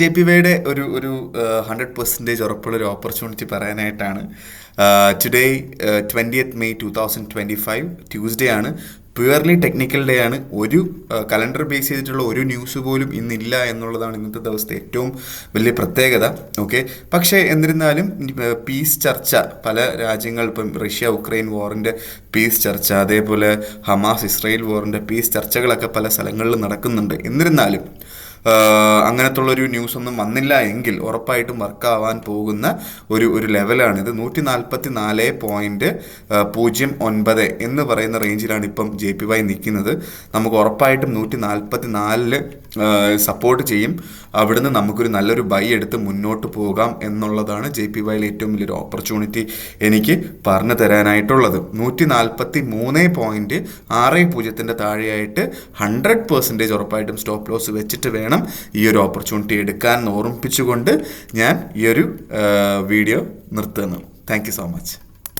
J P വൈയുടെ ഒരു 100% ഉറപ്പുള്ളൊരു ഓപ്പർച്യൂണിറ്റി പറയാനായിട്ടാണ്. ടുഡേ 20th May 2025 ട്യൂസ്ഡേ ആണ്. പ്യുവർലി ടെക്നിക്കൽ ഡേ ആണ്. ഒരു കലണ്ടർ ബേസ് ചെയ്തിട്ടുള്ള ഒരു ന്യൂസ് പോലും ഇന്നില്ല എന്നുള്ളതാണ് ഇന്നത്തെ ദിവസത്തെ ഏറ്റവും വലിയ പ്രത്യേകത. ഓക്കെ, പക്ഷേ എന്നിരുന്നാലും പീസ് ചർച്ച പല രാജ്യങ്ങൾ, ഇപ്പം റഷ്യ ഉക്രൈൻ വാറിൻ്റെ പീസ് ചർച്ച, അതേപോലെ ഹമാസ് ഇസ്രായേൽ വാറിൻ്റെ പീസ് ചർച്ചകളൊക്കെ പല സ്ഥലങ്ങളിൽ നടക്കുന്നുണ്ട്. എന്നിരുന്നാലും അങ്ങനത്തുള്ളൊരു ന്യൂസ് ഒന്നും വന്നില്ല എങ്കിൽ ഉറപ്പായിട്ടും വർക്കാവാൻ പോകുന്ന ഒരു ലെവലാണിത്. 144.09 എന്ന് പറയുന്ന റേഞ്ചിലാണ് ഇപ്പം JPY നിൽക്കുന്നത്. നമുക്ക് ഉറപ്പായിട്ടും 144 സപ്പോർട്ട് ചെയ്യും. അവിടുന്ന് നമുക്കൊരു നല്ലൊരു ബൈ എടുത്ത് മുന്നോട്ട് പോകാം എന്നുള്ളതാണ് JPYയിൽ ഏറ്റവും വലിയൊരു ഓപ്പർച്യൂണിറ്റി എനിക്ക് പറഞ്ഞു തരാനായിട്ടുള്ളത്. 143.60 താഴെയായിട്ട് 100% ഉറപ്പായിട്ടും സ്റ്റോപ്പ് ലോസ് വെച്ചിട്ട് വേണം ഈ ഒരു ഓപ്പർച്യൂണിറ്റി എടുക്കാൻ ഓർമ്മിപ്പിച്ചുകൊണ്ട് ഞാൻ ഈ ഒരു വീഡിയോ നിർത്തുന്നു. Thank you so much.